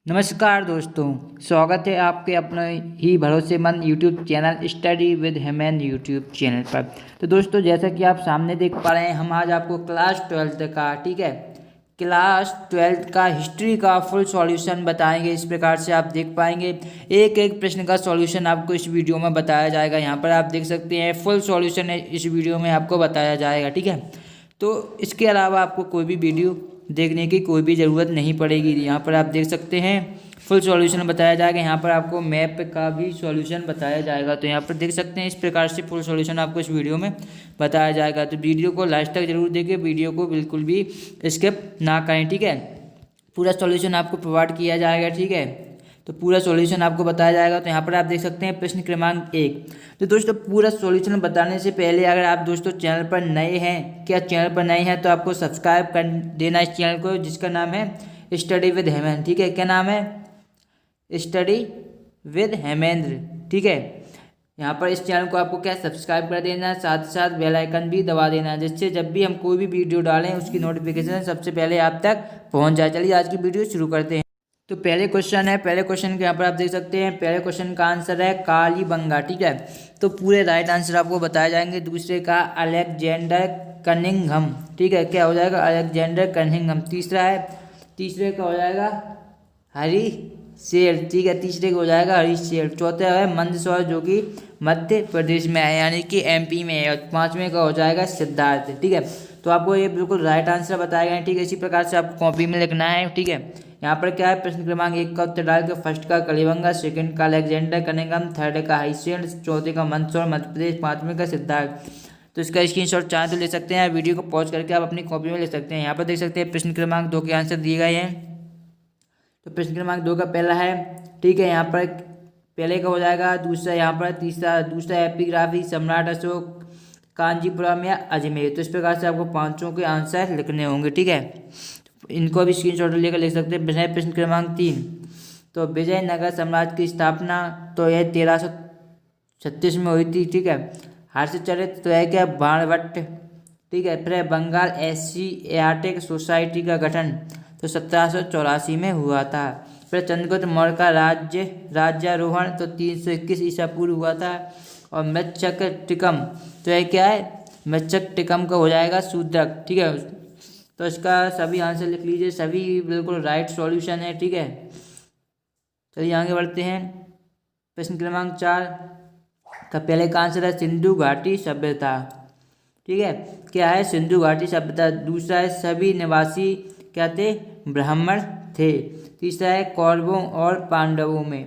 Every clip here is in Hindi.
नमस्कार दोस्तों, स्वागत है आपके अपने ही भरोसेमंद YouTube channel study with Heman YouTube channel पर। तो दोस्तों, जैसा कि आप सामने देख पा रहे हैं, हम आज आपको क्लास 12th का क्लास 12th का हिस्ट्री का फुल सॉल्यूशन बताएंगे। इस प्रकार से आप देख पाएंगे एक एक प्रश्न का सॉल्यूशन आपको इस वीडियो में बताया जाएगा। यहाँ पर आप देख सकते हैं फुल सॉल्यूशन इस वीडियो में आपको बताया जाएगा। ठीक है, तो इसके अलावा आपको कोई भी वीडियो देखने की कोई भी ज़रूरत नहीं पड़ेगी। यहाँ पर आप देख सकते हैं फुल सॉल्यूशन बताया जाएगा। यहाँ पर आपको मैप का भी सॉल्यूशन बताया जाएगा। तो यहाँ पर देख सकते हैं इस प्रकार से फुल सॉल्यूशन आपको इस वीडियो में बताया जाएगा। तो वीडियो को लास्ट तक जरूर देखें, वीडियो को बिल्कुल भी स्किप ना करें। ठीक है, पूरा सॉल्यूशन आपको प्रोवाइड किया जाएगा। ठीक है, तो पूरा सॉल्यूशन आपको बताया जाएगा। तो यहाँ पर आप देख सकते हैं प्रश्न क्रमांक 1। तो दोस्तों, पूरा सॉल्यूशन बताने से पहले अगर आप दोस्तों चैनल पर नए हैं, चैनल पर नए हैं तो आपको सब्सक्राइब कर देना इस चैनल को, जिसका नाम है स्टडी विद हेमन। ठीक है, क्या नाम है? Study with Hemendra. ठीक है, यहाँ पर इस चैनल को आपको सब्सक्राइब कर देना है, साथ ही साथ बेल आइकन भी दबा देना है, जिससे जब भी हम कोई भी वीडियो डालें उसकी नोटिफिकेशन सबसे पहले आप तक पहुँच जाए। चलिए आज की वीडियो शुरू करते हैं। तो पहले क्वेश्चन है, पहले क्वेश्चन के यहाँ पर आप देख सकते हैं पहले क्वेश्चन का आंसर है कालीबंगा। ठीक है, तो पूरे राइट आंसर आपको बताए जाएंगे। दूसरे का अलेक्जेंडर कनिंघम। ठीक है, क्या हो जाएगा? Alexander Cunningham. तीसरे का हो जाएगा हरिशेर। ठीक है, तीसरे का हो जाएगा हरिशेर। चौथा है मंदसौर, जो कि मध्य प्रदेश में है, यानी कि एमपी में है। और पांचवें का हो जाएगा सिद्धार्थ। ठीक है, तो आपको ये बिल्कुल राइट आंसर बताया गया है। ठीक है, इसी प्रकार से आपको कॉपी में लिखना है। ठीक है, यहाँ पर क्या है? प्रश्न क्रमांक 1 का उत्तर डाल के फर्स्ट का कलिबंगा, सेकंड का अलेक्जेंडर कनिंघम, थर्ड का हरिशेर, चौथे का मंदसौर मध्य प्रदेश, पांचवें का सिद्धार्थ। तो इसका स्क्रीनशॉट चाहे तो ले सकते हैं, वीडियो को पॉज करके आप अपनी कॉपी में ले सकते हैं। यहाँ पर देख सकते हैं प्रश्न क्रमांक 2 के आंसर दिए गए हैं। तो प्रश्न क्रमांक 2 का पहला है, ठीक है, यहाँ पर पहले का हो जाएगा दूसरा, यहाँ पर दूसरा एपिग्राफी सम्राट अशोक कांजीपुरम या अजमेर। तो इस प्रकार से आपको पांचों के आंसर लिखने होंगे। ठीक है, इनको भी स्क्रीनशॉट लेकर लिख सकते हैं। प्रश्न क्रमांक 3, तो विजयनगर साम्राज्य की स्थापना तो यह 1336 में हुई थी। ठीक है, हर्षचरित तो है क्या? बाणभट्ट। ठीक है, फिर बंगाल एशियाटिक सोसाइटी का गठन तो 1784 में हुआ था। फिर चंद्रगुप्त मौर्य का राज्यारोहण तो 321 ईसा पूर्व हुआ था। और मृच्छक टिकम तो यह क्या है? मृच्छक टिकम का हो जाएगा शूद्रक। ठीक है, तो इसका सभी आंसर लिख लीजिए, सभी बिल्कुल राइट सॉल्यूशन है। ठीक है, चलिए आगे बढ़ते हैं। प्रश्न क्रमांक 4 का पहले का आंसर है सिंधु घाटी सभ्यता। ठीक है, क्या है? सिंधु घाटी सभ्यता। दूसरा है सभी निवासी क्या थे? ब्राह्मण थे। तीसरा है कौरवों और पांडवों में।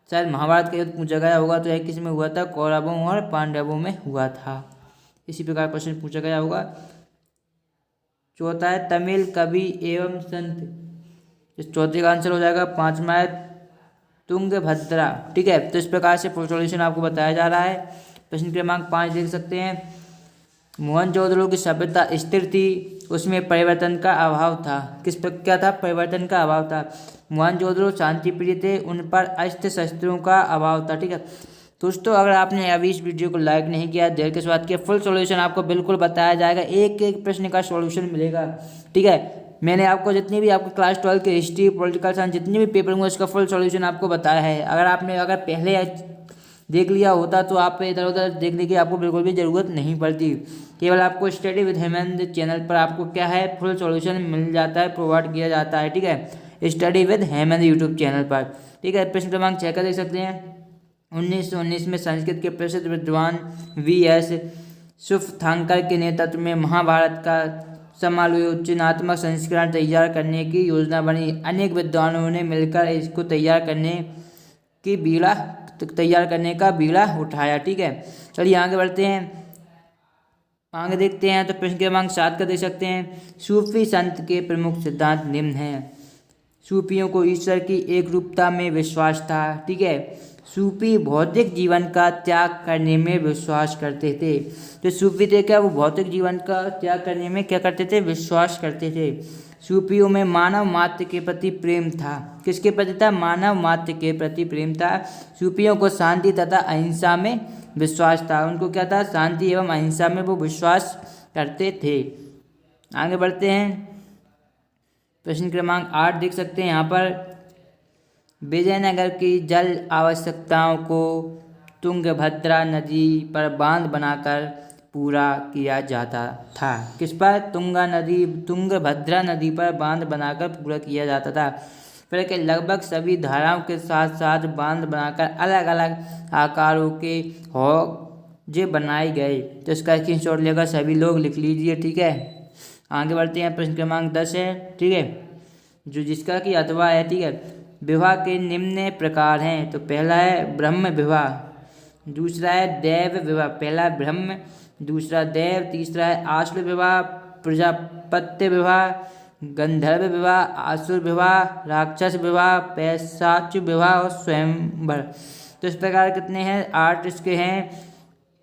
शायद महाभारत का युद्ध पूछा गया होगा, तो यह किस में हुआ था? कौरवों और पांडवों में हुआ था। इसी प्रकार क्वेश्चन पूछा गया होगा। चौथा है तमिल कवि एवं संत। इस चौथे का आंसर हो जाएगा। पांचवा है तुंगभद्रा। ठीक है, तो इस प्रकार से सॉल्यूशन आपको बताया जा रहा है। प्रश्न क्रमांक 5 देख सकते हैं, मोहनजोदड़ो की सभ्यता स्थिर थी, उसमें परिवर्तन का अभाव था। किस पर क्या था? परिवर्तन का अभाव था। मोहनजोदड़ो शांति प्रिय थे, उन पर अस्त्र शस्त्रों का अभाव था। ठीक है दोस्तों, अगर आपने अभी इस वीडियो को लाइक नहीं किया, देर के स्वाद किया, फुल सॉल्यूशन आपको बिल्कुल बताया जाएगा, एक एक प्रश्न का सॉल्यूशन मिलेगा। ठीक है, मैंने आपको जितनी भी आपके क्लास 12 के हिस्ट्री, पॉलिटिकल साइंस जितने भी पेपर होंगे उसका फुल सॉल्यूशन आपको बताया है। अगर पहले देख लिया होता तो आप इधर उधर देखने की आपको बिल्कुल भी ज़रूरत नहीं पड़ती। केवल आपको स्टडी विद हेमंत चैनल पर आपको क्या है? फुल सॉल्यूशन मिल जाता है, प्रोवाइड किया जाता है। ठीक है, study with Hemant YouTube channel पर। ठीक है, प्रश्न क्रमांक 6 का देख सकते हैं, 1919 में संस्कृत के प्रसिद्ध विद्वान V.S. सुफ्थांकर के नेतृत्व में महाभारत का समालोचनात्मक संस्करण तैयार करने की योजना बनी। अनेक विद्वानों ने मिलकर इसको तैयार करने का बीड़ा उठाया। ठीक है, चलिए आगे बढ़ते हैं, आगे देखते हैं। तो प्रश्न क्रमांक 7 का देख सकते हैं, सूफी संत के प्रमुख सिद्धांत निम्न हैं। सूफियों को ईश्वर की एक रूपता में विश्वास था। ठीक है, सूफी भौतिक जीवन का त्याग करने में विश्वास करते थे। जो सूफी थे क्या? वो भौतिक जीवन का त्याग करने में क्या करते थे? विश्वास करते थे। सूफियों में मानव मात्र के प्रति प्रेम था। किसके प्रति था? मानव मात्र के प्रति प्रेम था। सूफियों को शांति तथा अहिंसा में विश्वास था। उनको क्या था? शांति एवं अहिंसा में वो विश्वास करते थे। आगे बढ़ते हैं, प्रश्न क्रमांक 8 देख सकते हैं यहाँ पर, विजयनगर की जल आवश्यकताओं को तुंगभद्रा नदी पर बांध बनाकर पूरा किया जाता था। किस पर? तुंगभद्रा नदी पर बांध बनाकर पूरा किया जाता था। फिर के लगभग सभी धाराओं के साथ साथ बांध बनाकर अलग अलग आकारों के हौजे बनाए गए। तो इसका स्क्रीनशॉट लेकर सभी लोग लिख लीजिए, ठीक है। आगे बढ़ते हैं, प्रश्न क्रमांक 10 है, ठीक है, जो जिसका कि अथवा है, ठीक है। विवाह के निम्न प्रकार हैं। तो पहला है ब्रह्म विवाह, दूसरा है देव विवाह, पहला ब्रह्म, दूसरा देव, तीसरा है आश्व विवाह, प्रजापत्य विवाह, गंधर्व विवाह, आसुर विवाह, राक्षस विवाह, पैशाच विवाह और स्वयंवर। तो इस प्रकार कितने हैं? 8 इसके हैं।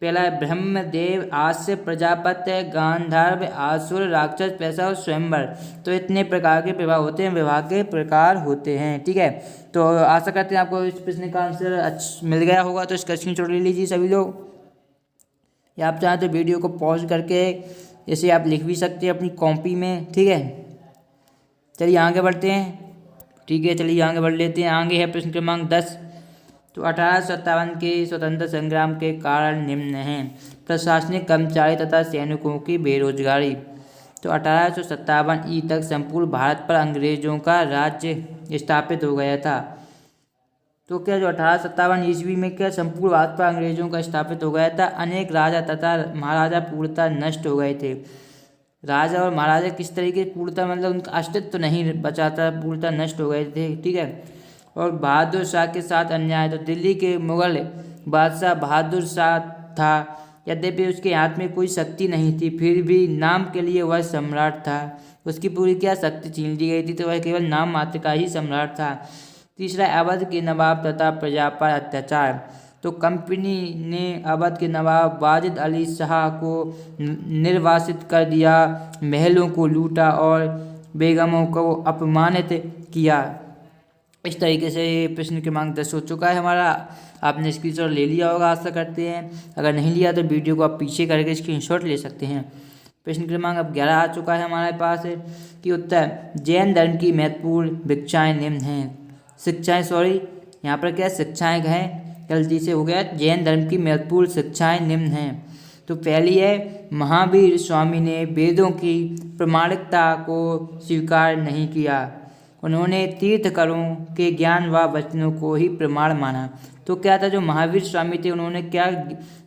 पहला है ब्रह्म, देव, आस्य, प्रजापत्य, गांधर्व, आसुर, राक्षस, पैसा और स्वयंवर। तो इतने प्रकार के विवाह होते हैं, विवाह के प्रकार होते हैं, ठीक है। तो आशा करते हैं आपको इस प्रश्न का आंसर मिल गया होगा। तो इसका स्क्रीनशॉट ले लीजिए सभी लोग, या आप चाहें तो वीडियो को पॉज करके इसे आप लिख भी सकते हैं अपनी कॉपी में, ठीक है। चलिए आगे बढ़ते हैं, ठीक है, चलिए आगे बढ़ लेते हैं। आगे है प्रश्न क्रमांक 10। तो 1857 के स्वतंत्रता संग्राम के कारण निम्न हैं। प्रशासनिक कर्मचारी तथा सैनिकों की बेरोजगारी। तो 1857 ई तक संपूर्ण भारत पर अंग्रेजों का राज्य स्थापित हो गया था। तो क्या जो 1857 ईस्वी में क्या संपूर्ण भारत पर अंग्रेजों का स्थापित हो गया था। अनेक राजा तथा महाराजा पूर्णतः नष्ट हो गए थे। राजा और महाराजा किस तरीके पूर्णतः मतलब उनका अस्तित्व तो नहीं बचा था, पूर्णतः नष्ट हो गए थे, ठीक है। और बहादुर शाह के साथ अन्याय। तो दिल्ली के मुगल बादशाह बहादुर शाह था। यद्यपि उसके हाथ में कोई शक्ति नहीं थी, फिर भी नाम के लिए वह सम्राट था। उसकी पूरी क्या शक्ति छीन ली गई थी, तो वह केवल नाम मात्र का ही सम्राट था। तीसरा, अवध के नवाब तथा प्रजा पर अत्याचार। तो कंपनी ने अवध के नवाब वाजिद अली शाह को निर्वासित कर दिया, महलों को लूटा और बेगमों को अपमानित किया। इस तरीके से ये प्रश्न क्रमांक 10 हो चुका है हमारा। आपने स्क्रीनशॉट ले लिया होगा, आशा करते हैं। अगर नहीं लिया तो वीडियो को आप पीछे करके स्क्रीनशॉट ले सकते हैं। प्रश्न क्रमांक अब 11 आ चुका है हमारे पास कि उत्तर, जैन धर्म की महत्वपूर्ण शिक्षाएं निम्न हैं। यहाँ पर क्या शिक्षाएं हैं, गलती से हो गया। जैन धर्म की महत्वपूर्ण शिक्षाएं निम्न हैं। तो पहली है, महावीर स्वामी ने वेदों की प्रामाणिकता को स्वीकार नहीं किया। उन्होंने तीर्थंकरों के ज्ञान व वचनों को ही प्रमाण माना। तो क्या था, जो महावीर स्वामी थे उन्होंने क्या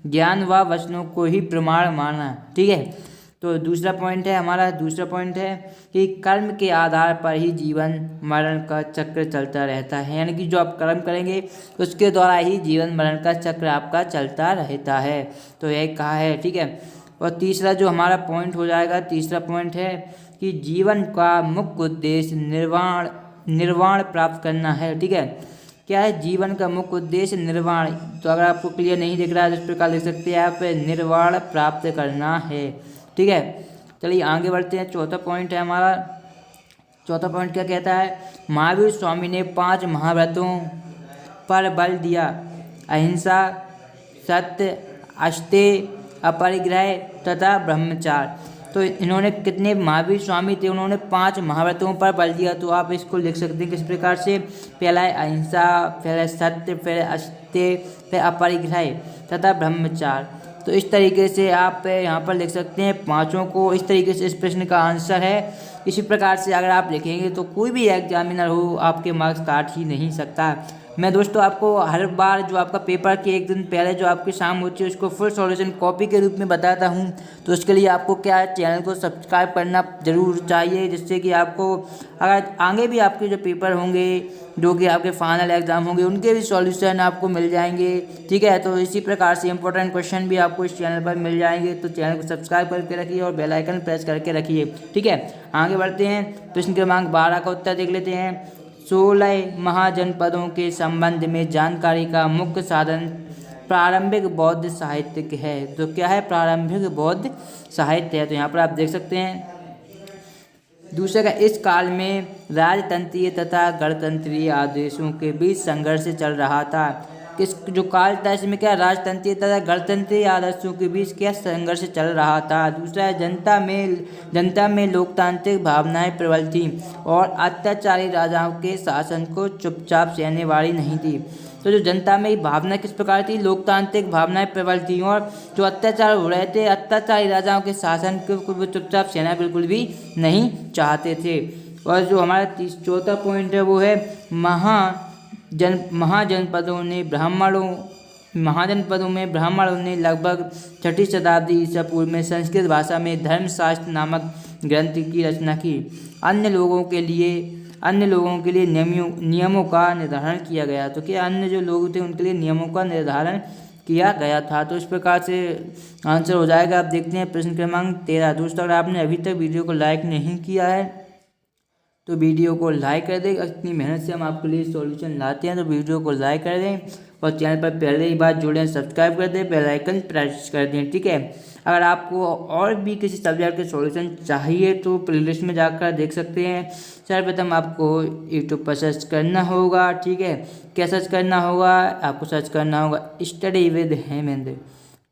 ज्ञान व वचनों को ही प्रमाण माना, ठीक है। तो दूसरा पॉइंट है हमारा, दूसरा पॉइंट है कि कर्म के आधार पर ही जीवन मरण का चक्र चलता रहता है। यानी कि जो आप कर्म करेंगे उसके द्वारा ही जीवन मरण का चक्र आपका चलता रहता है। तो यही कहा है, ठीक है। और तीसरा जो हमारा पॉइंट हो जाएगा, तीसरा पॉइंट है कि जीवन का मुख्य उद्देश्य निर्वाण प्राप्त करना है, ठीक है। क्या है जीवन का मुख्य उद्देश्य? निर्वाण। तो अगर आपको क्लियर नहीं दिख रहा है तो इस प्रकार लिख सकते हैं आप, निर्वाण प्राप्त करना है, ठीक है। चलिए आगे बढ़ते हैं। चौथा पॉइंट है हमारा, चौथा पॉइंट क्या कहता है, महावीर स्वामी ने 5 महाव्रतों पर बल दिया। अहिंसा, सत्य, अस्तेय, अपरिग्रह तथा ब्रह्मचार्य। तो इन्होंने कितने महावीर स्वामी थे, उन्होंने 5 महाव्रतों पर बल दिया। तो आप इसको लिख सकते हैं किस प्रकार से, पहला है अहिंसा, फिर सत्य, फिर अस्तेय, फिर अपरिग्रह तथा ब्रह्मचार्य। तो इस तरीके से आप यहाँ पर लिख सकते हैं पांचों को। इस तरीके से इस प्रश्न का आंसर है। इसी प्रकार से अगर आप लिखेंगे तो कोई भी एग्जामिनर हो आपके मार्क्स काट ही नहीं सकता। मैं दोस्तों आपको हर बार जो आपका पेपर के एक दिन पहले जो आपकी शाम होती है उसको फुल सॉल्यूशन कॉपी के रूप में बताता हूं। तो उसके लिए आपको क्या है, चैनल को सब्सक्राइब करना ज़रूर चाहिए, जिससे कि आपको अगर आगे भी आपके जो पेपर होंगे, जो कि आपके फाइनल एग्जाम होंगे, उनके भी सॉल्यूशन आपको मिल जाएंगे, ठीक है। तो इसी प्रकार से इंपॉर्टेंट क्वेश्चन भी आपको इस चैनल पर मिल जाएंगे। तो चैनल को सब्सक्राइब करके रखिए और बेल आइकन प्रेस करके रखिए, ठीक है। आगे बढ़ते हैं, प्रश्न क्रमांक 12 का उत्तर देख लेते हैं। 16 महाजनपदों के संबंध में जानकारी का मुख्य साधन प्रारंभिक बौद्ध साहित्य है। तो क्या है, प्रारंभिक बौद्ध साहित्य है। तो यहाँ पर आप देख सकते हैं। दूसरे का, इस काल में राजतंत्रीय तथा गणतंत्रीय आदेशों के बीच संघर्ष चल रहा था। किस जो काल था इसमें क्या राजतंत्रीय तथा गणतंत्रीय आदर्शों के बीच क्या संघर्ष चल रहा था। दूसरा है जनता में लोकतांत्रिक भावनाएं प्रबल थी और अत्याचारी राजाओं के शासन को चुपचाप सहने वाली नहीं थी। तो जो जनता में भावना किस प्रकार थी, लोकतांत्रिक भावनाएं प्रबल थी और जो अत्याचार हो रहे थे अत्याचारी राजाओं के शासन को चुपचाप सहना बिल्कुल भी नहीं चाहते थे। और जो हमारा चौथा पॉइंट है वो है महाजनपदों में ब्राह्मणों ने लगभग 6ठी शताब्दी ईसा पूर्व में संस्कृत भाषा में धर्मशास्त्र नामक ग्रंथ की रचना की। अन्य लोगों के लिए नियमों का निर्धारण किया गया। तो क्या अन्य जो लोग थे उनके लिए नियमों का निर्धारण किया गया था। तो इस प्रकार से आंसर हो जाएगा। आप देखते हैं प्रश्न क्रमांक 13। दोस्तों अगर आपने अभी तक वीडियो को लाइक नहीं किया है तो वीडियो को लाइक कर दें। इतनी मेहनत से हम आपके लिए सॉल्यूशन लाते हैं तो वीडियो को लाइक कर दें और चैनल पर पहले ही बार जुड़े हैं सब्सक्राइब कर दें, बेल आइकन प्रेस कर दें। ठीक है, अगर आपको और भी किसी सब्जेक्ट के सॉल्यूशन चाहिए तो प्लेलिस्ट में जाकर देख सकते हैं। सर्वप्रथम आपको यूट्यूब पर सर्च करना होगा। ठीक है, क्या सर्च करना होगा, आपको सर्च करना होगा स्टडी विद हेमेंद्र।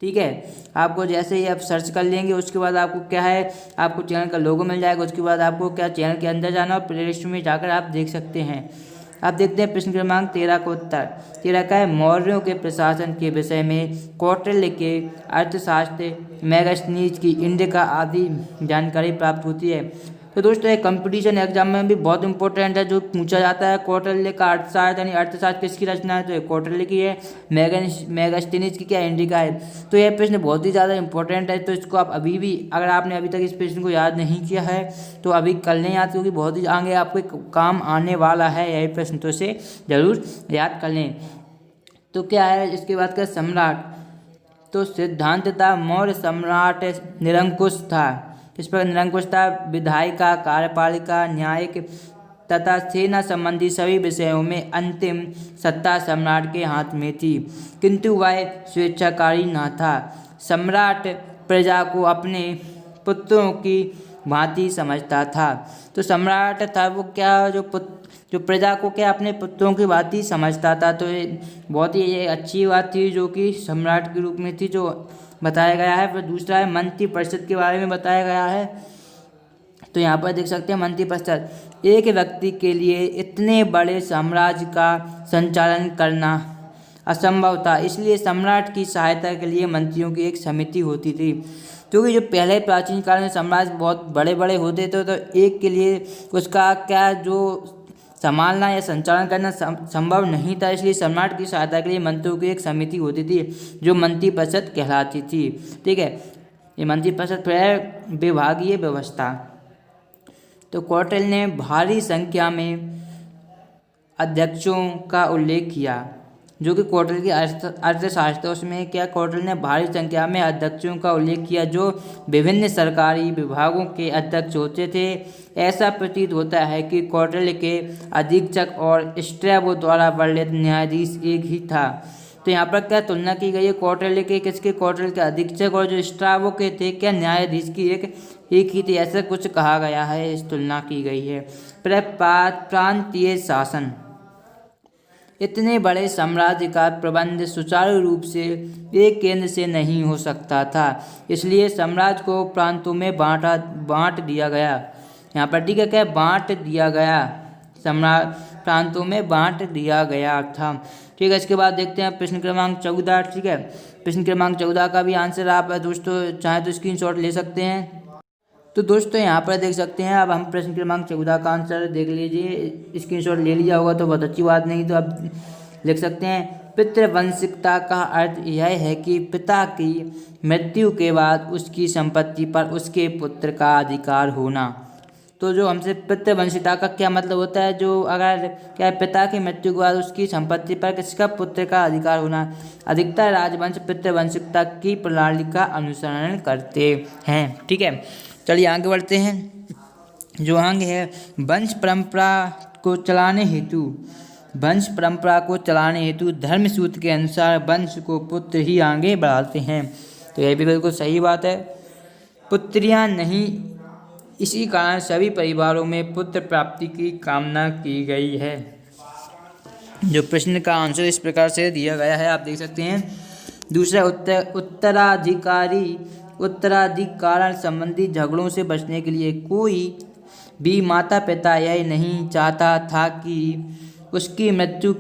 ठीक है, आपको जैसे ही आप सर्च कर लेंगे उसके बाद आपको क्या है, आपको चैनल का लोगो मिल जाएगा। उसके बाद आपको क्या चैनल के अंदर जाना और प्लेलिस्ट में जाकर आप देख सकते हैं। आप देखते हैं प्रश्न क्रमांक 13 का उत्तर। 13 का है मौर्यों के प्रशासन के विषय में कौटिल्य के अर्थशास्त्र, मेगास्थनीज की इंडिका आदि जानकारी प्राप्त होती है। तो दोस्तों एक कंपटीशन एग्जाम में भी बहुत इंपॉर्टेंट है जो पूछा जाता है। कौटिल्य का अर्थशास्त्र यानी अर्थशास्त्र किसकी रचना है, तो कौटिल्य की है। मेगास्थनीज की क्या, इंडिका है। तो यह प्रश्न बहुत ही ज़्यादा इंपॉर्टेंट है। तो इसको आप अभी भी, अगर आपने अभी तक इस प्रश्न को याद नहीं किया है तो अभी कर लें याद, क्योंकि बहुत ही आगे आपको काम आने वाला है यही प्रश्न, तो इसे जरूर याद कर लें। तो क्या है इसके बाद का सम्राट, तो सिद्धांत था मौर्य सम्राट निरंकुश था। इस पर निरंकुश था। विधायिका, कार्यपालिका, न्यायिक तथा सेना संबंधी सभी विषयों में अंतिम सत्ता सम्राट के हाथ में थी, किंतु वह स्वेच्छाकारी न था। सम्राट प्रजा को अपने पुत्रों की भांति समझता था। तो सम्राट था वो क्या, जो प्रजा को क्या अपने पुत्रों की भांति समझता था। तो ये बहुत ही अच्छी बात थी जो कि सम्राट के रूप में थी, जो बताया गया है। फिर दूसरा है मंत्री परिषद के बारे में बताया गया है। तो यहाँ पर देख सकते हैं मंत्री परिषद, एक व्यक्ति के लिए इतने बड़े साम्राज्य का संचालन करना असंभव था, इसलिए सम्राट की सहायता के लिए मंत्रियों की एक समिति होती थी। क्योंकि जो पहले प्राचीन काल में साम्राज्य बहुत बड़े बड़े होते थे तो एक के लिए उसका क्या जो संभालना या संचालन करना संभव नहीं था, इसलिए सम्राट की सहायता के लिए मंत्रियों की एक समिति होती थी जो मंत्री परिषद कहलाती थी। ठीक है, ये मंत्री परिषद फिर है विभागीय व्यवस्था। तो कौटिल्य ने भारी संख्या में अध्यक्षों का उल्लेख किया, जो कि कौटिल्य की अर्थशास्त्र, उसमें क्या कौटिल्य ने भारी संख्या में अध्यक्षों का उल्लेख किया जो विभिन्न सरकारी विभागों के अध्यक्ष होते थे। ऐसा प्रतीत होता है कि कौटिल्य के अधीक्षक और स्ट्रैबो द्वारा वर्णित न्यायाधीश एक ही था। तो यहाँ पर क्या तुलना की गई है कौटिल्य के किसके, कौटिल्य के अधीक्षक और जो स्ट्रैबो के थे क्या न्यायाधीश की एक ही थी, ऐसा कुछ कहा गया है, इस तुलना की गई है। प्रांतीय शासन, इतने बड़े साम्राज्य का प्रबंध सुचारू रूप से एक केंद्र से नहीं हो सकता था, इसलिए साम्राज्य को प्रांतों में बांट दिया गया। यहाँ पर ठीक है क्या, बांट दिया गया, प्रांतों में बांट दिया गया था। ठीक है, इसके बाद देखते हैं प्रश्न क्रमांक 14। ठीक है, प्रश्न क्रमांक 14 का भी आंसर आप दोस्तों चाहें तो स्क्रीनशॉट ले सकते हैं। तो दोस्तों यहाँ पर देख सकते हैं, अब हम प्रश्न क्रमांक 14 का आंसर देख लीजिए। स्क्रीनशॉट ले लिया होगा तो बहुत अच्छी बात, नहीं तो आप लिख सकते हैं। पितृवंशिकता का अर्थ यह है कि पिता की मृत्यु के बाद उसकी संपत्ति पर उसके पुत्र का अधिकार होना। तो जो हमसे पितृवंशिकता का क्या मतलब होता है, जो अगर क्या पिता की मृत्यु के बाद उसकी संपत्ति पर किसका पुत्र का अधिकार होना। अधिकतर राजवंश पितृवंशिकता की प्रणाली का अनुसरण करते हैं। ठीक है, चलिए आगे बढ़ते हैं। जो अंग है वंश परंपरा को चलाने हेतु धर्म सूत्र के अनुसार वंश को पुत्र ही आगे बढ़ाते हैं। तो यह भी बिल्कुल सही बात है, पुत्रियां नहीं। इसी कारण सभी परिवारों में पुत्र प्राप्ति की कामना की गई है। जो प्रश्न का आंसर इस प्रकार से दिया गया है, आप देख सकते हैं। दूसरा, उत्तराधिकार संबंधी झगड़ों से बचने के लिए कोई भी माता पिता यह नहीं चाहता था कि उसकी मृत्यु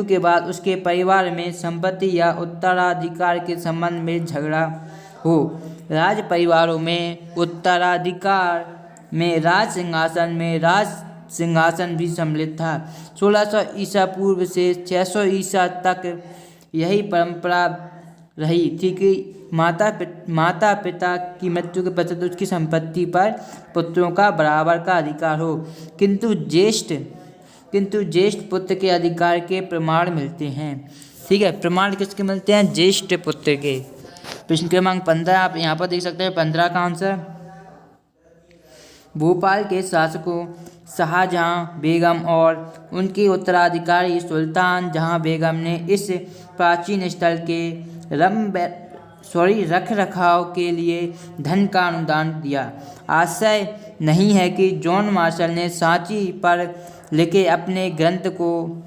के बाद उसके परिवार में संपत्ति या उत्तराधिकार के संबंध में झगड़ा हो। राज परिवारों में उत्तराधिकार में राज सिंहासन भी सम्मिलित था। 1600 ईसा पूर्व से 600 ईसा तक यही परंपरा रही थी कि माता पिता की मृत्यु के पश्चात उसकी संपत्ति पर पुत्रों का बराबर का अधिकार हो, किंतु ज्येष्ठ पुत्र के अधिकार के प्रमाण मिलते हैं। ठीक है, प्रमाण किसके मिलते हैं? ज्येष्ठ पुत्र के। प्रश्न क्रमांक 15 आप यहाँ पर देख सकते हैं। 15 का आंसर, भोपाल के शासकों शाहजहां बेगम और उनकी उत्तराधिकारी सुल्तान जहां बेगम ने इस प्राचीन स्थल के रख रखाव के लिए धन का अनुदान दिया। आशय नहीं है कि जॉन मार्शल ने सांची पर लिखे अपने ग्रंथ को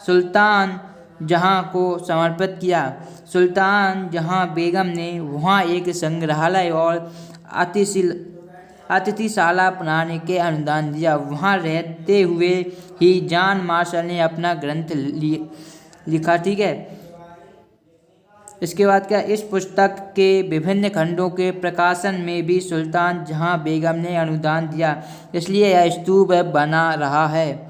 सुल्तान जहां को समर्पित किया। सुल्तान जहां बेगम ने वहां एक संग्रहालय और अतिथिशाला बनाने के अनुदान दिया। वहां रहते हुए ही जॉन मार्शल ने अपना ग्रंथ लिखा। ठीक है, इसके बाद क्या, इस पुस्तक के विभिन्न खंडों के प्रकाशन में भी सुल्तान जहां बेगम ने अनुदान दिया, इसलिए यह स्तूप बना रहा है।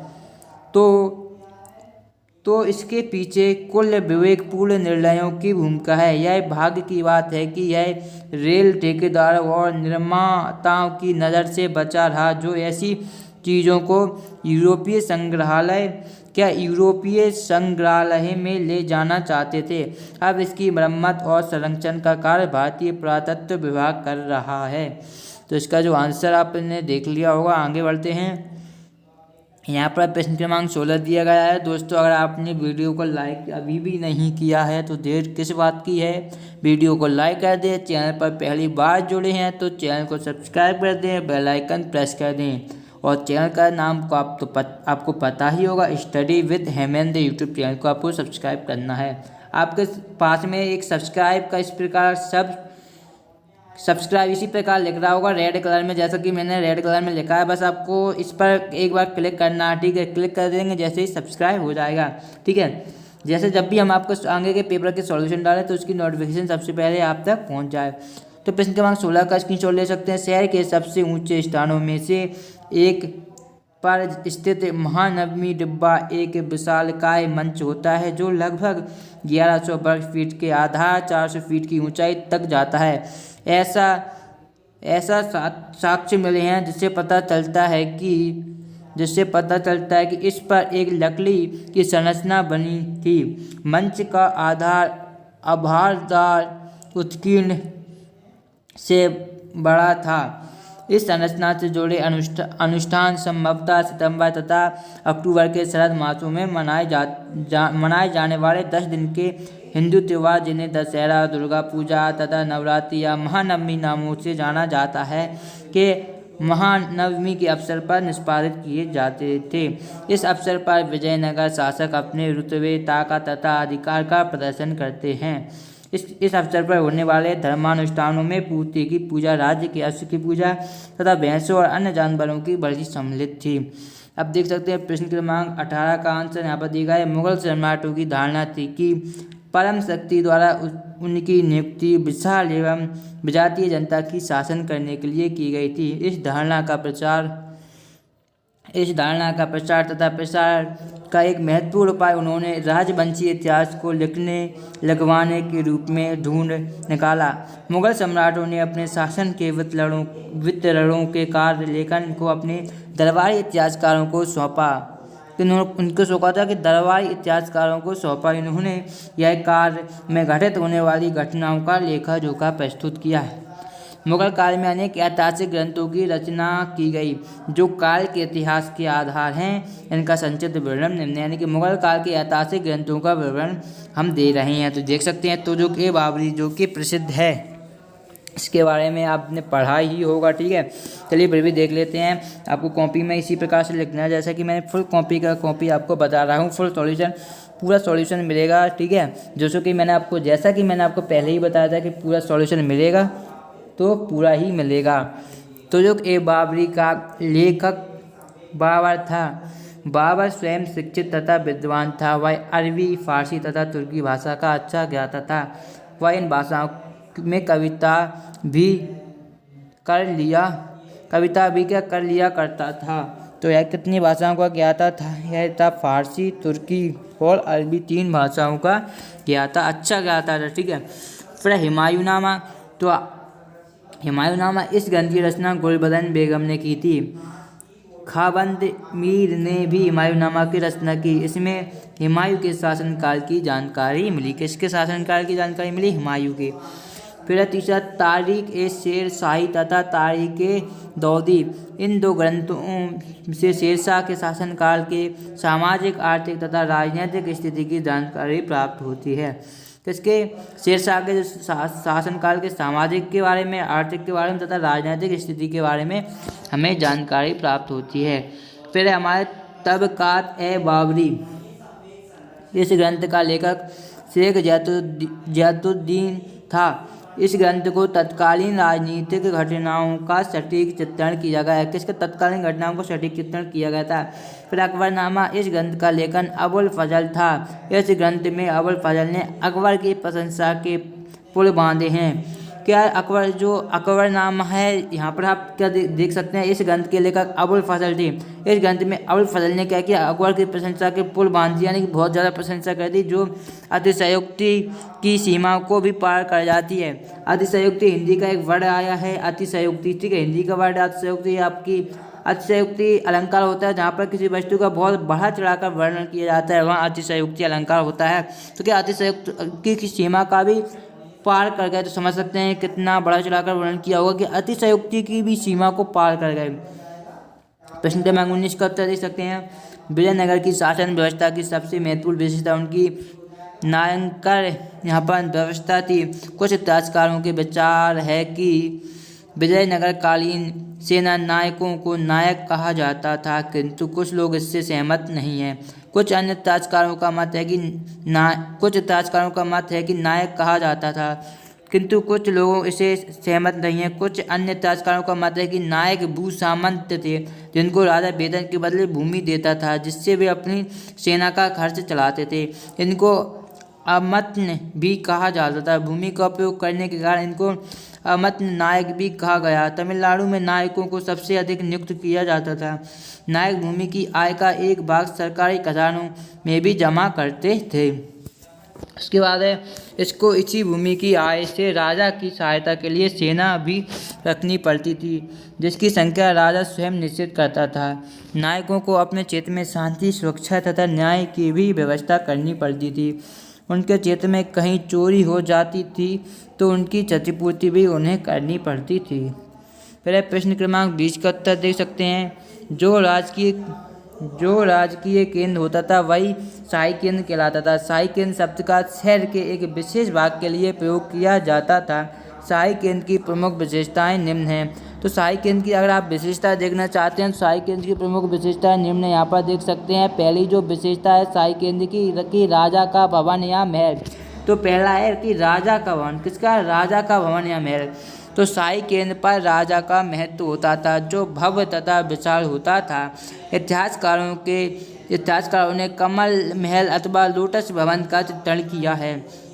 तो इसके पीछे कुल विवेकपूर्ण निर्णयों की भूमिका है। यह भाग्य की बात है कि यह रेल ठेकेदारों और निर्माताओं की नज़र से बचा रहा, जो ऐसी चीज़ों को यूरोपीय संग्रहालय में ले जाना चाहते थे। अब इसकी मरम्मत और संरक्षण का कार्य भारतीय पुरातत्व विभाग कर रहा है। तो इसका जो आंसर आपने देख लिया होगा। आगे बढ़ते हैं। यहाँ पर प्रश्न क्रमांक 16 दिया गया है। दोस्तों, अगर आपने वीडियो को लाइक अभी भी नहीं किया है तो देर किस बात की है, वीडियो को लाइक कर दें। चैनल पर पहली बार जुड़े हैं तो चैनल को सब्सक्राइब कर दें, बेल आइकन प्रेस कर दें। और चैनल का नाम को आपको पता ही होगा, study with Hemendra YouTube channel को आपको सब्सक्राइब करना है। आपके पास में एक सब्सक्राइब का इस प्रकार सब्सक्राइब इसी प्रकार लिख रहा होगा रेड कलर में, जैसा कि मैंने रेड कलर में लिखा है। बस आपको इस पर एक बार क्लिक करना है। ठीक है, क्लिक कर देंगे जैसे ही सब्सक्राइब हो जाएगा। ठीक है, जैसे जब भी हम आपको आगे के पेपर के सॉल्यूशन डालें तो उसकी नोटिफिकेशन सबसे पहले आप तक पहुंच जाए। तो प्रश्न क्रमांक 16 का स्क्रीनशॉट ले सकते हैं। शहर के सबसे ऊंचे स्थानों में से एक पर स्थित महानवमी डिब्बा एक विशालकाय मंच होता है जो लगभग 1100 वर्ग फीट के आधार 400 फीट की ऊंचाई तक जाता है। ऐसा साक्ष्य मिले हैं जिससे पता चलता है कि इस पर एक लकड़ी की संरचना बनी थी। मंच का आधार आभारदार उत्कीर्ण से बड़ा था। इस संरचना से जुड़े अनुष्ठान संभवतः सितंबर तथा अक्टूबर के शरद मासों में मनाए जाने वाले 10 दिन के हिंदू त्यौहार, जिन्हें दशहरा, दुर्गा पूजा तथा नवरात्रि या महानवमी नामों से जाना जाता है, के महानवमी के अवसर पर निष्पादित किए जाते थे। इस अवसर पर विजयनगर शासक अपने रुतबे, ताकत तथा अधिकार का प्रदर्शन करते हैं। इस अवसर पर होने वाले धर्मानुष्ठानों में पूर्ति की पूजा, राज्य के अश्व की पूजा तथा भैंसों और अन्य जानवरों की बलि सम्मिलित थी। अब देख सकते हैं प्रश्न क्रमांक 18 का आंसर यहाँ पर दिया गया है। मुगल सम्राटों की धारणा थी कि परम शक्ति द्वारा उनकी नियुक्ति विशाल एवं विजातीय जनता की शासन करने के लिए की गई थी। इस धारणा का प्रचार तथा प्रसार का एक महत्वपूर्ण उपाय उन्होंने राजवंशी इतिहास को लगवाने के रूप में ढूंढ निकाला। मुगल सम्राटों ने अपने शासन के वितरणों के कार्य लेखन को अपने दरबारी इतिहासकारों को सौंपा। इन्होंने यह कार्य में घटित होने वाली घटनाओं का लेखा जोखा प्रस्तुत किया है। मुगल काल में अनेक ऐतिहासिक ग्रंथों की रचना की गई जो काल के इतिहास के आधार हैं। इनका संक्षिप्त विवरण निम्न, यानी कि मुगल काल के ऐतिहासिक ग्रंथों का विवरण हम दे रहे हैं। तो देख सकते हैं तुजुक-ए-बाबरी जो कि प्रसिद्ध है, इसके बारे में आपने पढ़ा ही होगा, ठीक है। चलिए फिर भी देख लेते हैं। आपको कॉपी में इसी प्रकार से लिखना है जैसा कि मैंने फुल कॉपी आपको बता रहा हूँ। फुल सॉल्यूशन, पूरा सॉल्यूशन मिलेगा, ठीक है। जैसा कि मैंने आपको पहले ही बताया था कि पूरा सॉल्यूशन मिलेगा तो पूरा ही मिलेगा। तो जो बाबरी का लेखक बाबर था, बाबर स्वयं शिक्षित तथा विद्वान था। वह अरबी, फारसी तथा तुर्की भाषा का अच्छा ज्ञाता था। वह इन भाषाओं में कविता भी कर लिया करता था। तो यह कितनी भाषाओं का ज्ञाता था? यह था फारसी, तुर्की और अरबी, 3 भाषाओं का ज्ञाता, अच्छा ज्ञाता था, ठीक है। फिर हुमायूंनामा, तो हुमायूंनामा इस ग्रंथ की रचना गुलबदन बेगम ने की थी। खाबंद मीर ने भी हुमायूंनामा की रचना की। इसमें हुमायूं के शासनकाल की जानकारी मिली। किसके शासनकाल की जानकारी मिली? हुमायूं के। फिर तीसरा, तारीख ए शेर शाही तथा तारीख ए दौदी, इन 2 ग्रंथों से शेरशाह के शासनकाल के सामाजिक, आर्थिक तथा राजनीतिक स्थिति की जानकारी प्राप्त होती है। किसके? शेरशाह के शासनकाल के सामाजिक के बारे में, आर्थिक के बारे में तथा राजनीतिक स्थिति के बारे में हमें जानकारी प्राप्त होती है। फिर हमारे तबकात ए बाबरी, इस ग्रंथ का लेखक शेख जैतुद्दीन था। इस ग्रंथ को तत्कालीन राजनीतिक घटनाओं का सटीक चित्रण किया गया है। किसके? तत्कालीन घटनाओं को सटीक चित्रण किया गया था। फिर अकबरनामा, इस ग्रंथ का लेखन अबुल फजल था। इस ग्रंथ में अबुल फजल ने अकबर की प्रशंसा के पुल बांधे हैं। क्या अकबरनामा है, यहाँ पर आप क्या देख सकते हैं, इस ग्रंथ के लेखक अबुल फजल थे। इस ग्रंथ में अबुल फजल ने क्या किया? अकबर की प्रशंसा के पुल बांध दिए, यानी कि बहुत ज़्यादा प्रशंसा कर दी, जो अतिशयोक्ति की सीमा को भी पार कर जाती है। अतिशयोक्ति हिंदी का एक वर्ड आया है, अतिशयोक्ति, ठीक है। हिंदी का वर्ड अतिशयोक्ति आपकी अतिशयोक्ति अलंकार होता है जहाँ पर किसी वस्तु का बहुत बढ़ा चढ़ाकर वर्णन किया जाता है, वहाँ अतिशयोक्ति अलंकार होता है। तो क्या अतिशयोक्ति की सीमा का भी पार कर गए, तो समझ सकते हैं कितना बड़ा चढ़ाकर वर्णन किया होगा कि अतिशयोक्ति की भी सीमा को पार कर गए। प्रश्न क्रमांक 19 का उत्तर दे सकते हैं। विजयनगर की शासन व्यवस्था की सबसे महत्वपूर्ण विशेषता उनकी नायकर यहाँ पर व्यवस्था थी। कुछ इतिहासकारों के विचार है कि विजयनगर कालीन सेना नायकों को नायक कहा जाता था, किंतु कुछ लोग इससे सहमत नहीं हैं। कुछ इतिहासकारों का मत है कि नायक कहा जाता था, किंतु कुछ लोग इससे सहमत नहीं हैं। कुछ अन्य इतिहासकारों का मत है कि नायक भू सामंत थे, जिनको राजा वेतन के बदले भूमि देता था, जिससे वे अपनी सेना का खर्च चलाते थे। इनको अमत्न भी कहा जाता था। भूमि का उपयोग करने के कारण इनको अमत्न नायक भी कहा गया। तमिलनाडु में नायकों को सबसे अधिक नियुक्त किया जाता था। नायक भूमि की आय का एक भाग सरकारी खजानों में भी जमा करते थे। उसके बाद है, इसको इसी भूमि की आय से राजा की सहायता के लिए सेना भी रखनी पड़ती थी, जिसकी संख्या राजा स्वयं निश्चित करता था। नायकों को अपने क्षेत्र में शांति, सुरक्षा तथा न्याय की भी व्यवस्था करनी पड़ती थी। उनके क्षेत्र में कहीं चोरी हो जाती थी तो उनकी क्षतिपूर्ति भी उन्हें करनी पड़ती थी। फिर प्रश्न क्रमांक 20 का उत्तर देख सकते हैं। जो राजकीय केंद्र होता था वही शाही केंद्र कहलाता था। शाही केंद्र शब्द का शहर के एक विशेष भाग के लिए प्रयोग किया जाता था। शाही केंद्र की प्रमुख विशेषताएं निम्न हैं। तो शाही केंद्र की अगर आप विशेषता देखना चाहते हैं तो शाही केंद्र की प्रमुख विशेषताएं निम्न यहाँ पर देख सकते हैं। पहली जो विशेषता है शाही केंद्र की राजा का भवन या महल। तो पहला है कि राजा का भवन, किसका? राजा का भवन या महल। तो शाही केंद्र पर राजा का महत्व होता था, जो भव्य तथा विशाल होता था। इतिहासकारों ने कमल महल अथवा लोटस भवन का चित्रण किया है।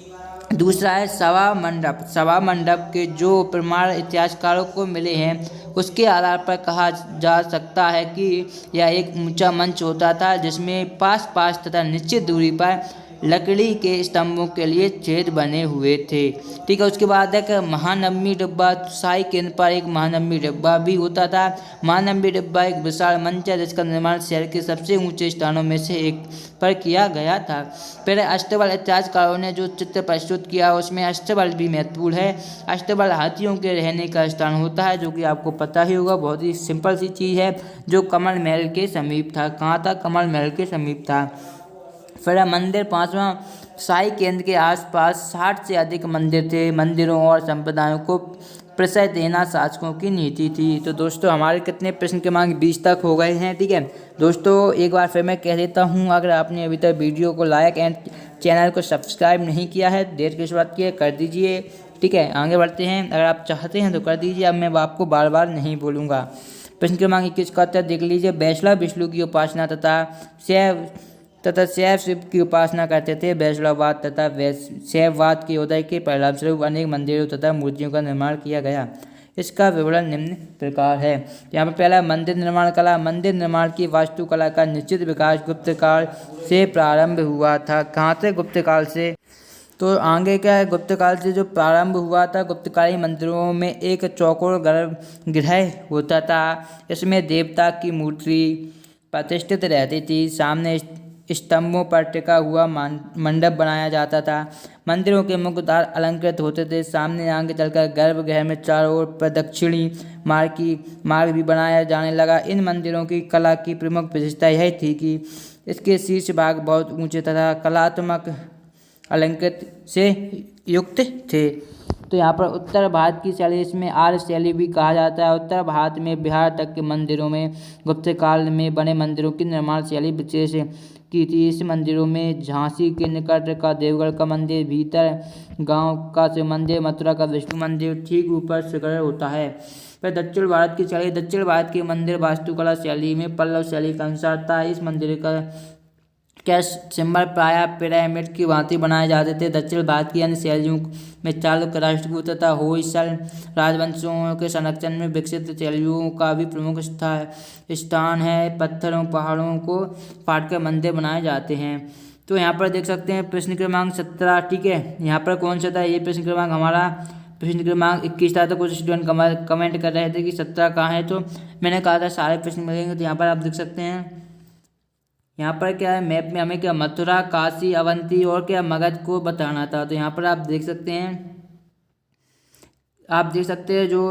दूसरा है सभा मंडप। सभा मंडप के जो प्रमाण इतिहासकारों को मिले हैं उसके आधार पर कहा जा सकता है कि यह एक ऊंचा मंच होता था, जिसमें पास तथा निश्चित दूरी पर लकड़ी के स्तंभों के लिए छेद बने हुए थे। ठीक है। उसके बाद है महानवमी डिब्बा। शाही केंद्र पर एक महानवमी डिब्बा भी होता था। महानवमी डिब्बा एक विशाल मंच है जिसका निर्माण शहर के सबसे ऊंचे स्थानों में से एक पर किया गया था। फिर अष्टबल। इतिहासकारों ने जो चित्र प्रस्तुत किया उसमें अष्टबल भी महत्वपूर्ण है। अष्टबल हाथियों के रहने का स्थान होता है, जो कि आपको पता ही होगा, बहुत ही सिंपल सी चीज़ है, जो कमल महल के समीप था। कहाँ था? कमल महल के समीप था। फिर मंदिर। पांचवा, शाही केंद्र के आसपास 60 से अधिक मंदिर थे। मंदिरों और संप्रदायों को प्रश्रय देना शासकों की नीति थी। तो दोस्तों हमारे कितने प्रश्न क्रमांक 20 तक हो गए हैं, ठीक है। दोस्तों एक बार फिर मैं कह देता हूँ, अगर आपने अभी तक वीडियो को लाइक एंड चैनल को सब्सक्राइब नहीं किया है, देर की शुरुआत की है, कर दीजिए, ठीक है। आगे बढ़ते हैं, अगर आप चाहते हैं तो कर दीजिए, अब मैं आपको बार बार नहीं बोलूँगा। प्रश्न क्रमांक 21 का उत्तर देख लीजिए। वैष्णव विष्णु की उपासना तथा शैव शिव की उपासना करते थे। वैष्णववाद तथा शैववाद के उदय के परिणामस्वरूप अनेक मंदिरों तथा मूर्तियों का निर्माण किया गया। इसका विवरण निम्न प्रकार है। यहाँ पर पहला मंदिर निर्माण कला। मंदिर निर्माण की वास्तुकला का निश्चित विकास गुप्त काल से प्रारंभ हुआ था। कहाँ से? गुप्त काल से। तो आगे क्या है, गुप्त काल से जो प्रारंभ हुआ था, गुप्तकाली मंदिरों में एक चौकोर गर्भगृह होता था। इसमें देवता की मूर्ति प्रतिष्ठित रहती थी। सामने स्तंभों पर टिका हुआ मंडप बनाया जाता था। मंदिरों के मुख्य द्वार अलंकृत होते थे। सामने आगे चलकर गर्भगृह में चारों ओर प्रदक्षिणी मार्ग भी बनाया जाने लगा। इन मंदिरों की कला की प्रमुख विशेषता यह थी कि इसके शीर्ष भाग बहुत ऊंचे तथा कलात्मक अलंकृत से युक्त थे। तो यहाँ पर उत्तर भारत की शैली, इसमें आर्य शैली भी कहा जाता है। उत्तर भारत में बिहार तक के मंदिरों में गुप्त काल में बने मंदिरों की निर्माण शैली विशेष की थी। इस मंदिरों में झांसी के निकट का देवगढ़ का मंदिर, भीतर गांव का शिव मंदिर, मथुरा का विष्णु मंदिर ठीक ऊपर शिखर होता है। फिर दक्षिण भारत की शैली। दक्षिण भारत के मंदिर वास्तुकला शैली में पल्लव शैली का अनुसार था। इस मंदिर का सिंबल प्रायः पिरामिड की भांति बनाए जाते थे। दक्षिण भारत की अन्य शैलियों में चालुक्य, राष्ट्रकूट तथा होयसल राजवंशों के संरक्षण में विकसित शैलियों का भी प्रमुख स्थान है। पत्थरों पहाड़ों को काटकर मंदिर बनाए जाते हैं। तो यहाँ पर देख सकते हैं प्रश्न क्रमांक 17, ठीक है। यहाँ पर कौन सा था? ये प्रश्न क्रमांक हमारा प्रश्न क्रमांक 21 था। तो कुछ स्टूडेंट कमेंट कर रहे थे कि 17 कहाँ है, तो मैंने कहा था सारे प्रश्न मिलेंगे। तो यहाँ पर आप देख सकते हैं, यहाँ पर क्या है, मैप में हमें क्या मथुरा, काशी, अवंती और क्या मगध को बताना था। तो यहाँ पर आप देख सकते हैं जो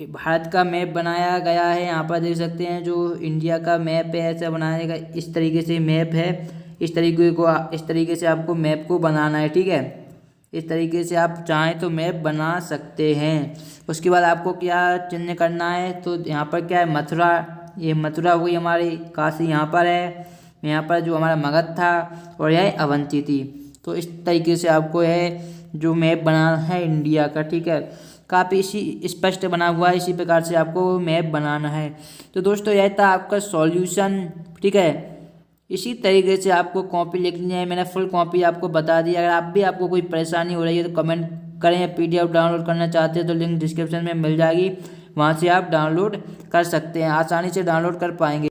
भारत का मैप बनाया गया है। यहाँ पर देख सकते हैं जो इंडिया का मैप है, ऐसा बनाने का इस तरीके से मैप है। इस तरीके से आपको मैप को बनाना है, ठीक है। इस तरीके से आप चाहें तो मैप बना सकते हैं। उसके बाद आपको क्या चिन्ह करना है, तो यहाँ पर क्या है, मथुरा, ये मथुरा हुई हमारी, काशी यहाँ पर है, यहाँ पर जो हमारा मगध था, और यह अवंती थी। तो इस तरीके से आपको यह जो मैप बनाना है इंडिया का, ठीक है। काफ़ी इसी स्पष्ट बना हुआ है, इसी प्रकार से आपको मैप बनाना है। तो दोस्तों यह था आपका सॉल्यूशन, ठीक है। इसी तरीके से आपको कॉपी लिखनी है। मैंने फुल कॉपी आपको बता दी। अगर आपको कोई परेशानी हो रही है तो कमेंट करें। PDF डाउनलोड करना चाहते हैं तो लिंक डिस्क्रिप्शन में मिल जाएगी, वहाँ से आप डाउनलोड कर सकते हैं, आसानी से डाउनलोड कर पाएंगे।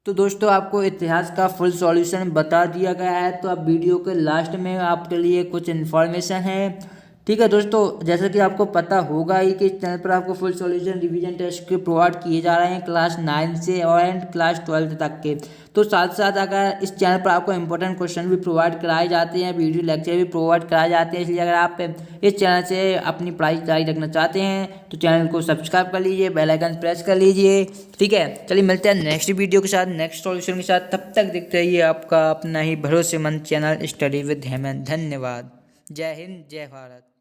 तो दोस्तों आपको इतिहास का फुल सॉल्यूशन बता दिया गया है। तो अब वीडियो के लास्ट में आपके लिए कुछ इन्फॉर्मेशन है, ठीक है दोस्तों। जैसा कि आपको पता होगा ही कि इस चैनल पर आपको फुल सॉल्यूशन रिवीजन टेस्ट के प्रोवाइड किए जा रहे हैं क्लास 9 से और क्लास 12 तक के। तो साथ साथ अगर इस चैनल पर आपको इंपॉर्टेंट क्वेश्चन भी प्रोवाइड कराए जाते हैं, वीडियो लेक्चर भी प्रोवाइड कराए जाते हैं। इसलिए अगर आप इस चैनल से अपनी पढ़ाई जारी रखना चाहते हैं तो चैनल को सब्सक्राइब कर लीजिए, बेल आइकन प्रेस कर लीजिए, ठीक है। चलिए मिलते हैं नेक्स्ट वीडियो के साथ, नेक्स्ट सॉल्यूशन के साथ। तब तक देखते रहिए आपका अपना ही भरोसेमंद चैनल स्टडी विद हेमंत। धन्यवाद। जय हिंद, जय भारत।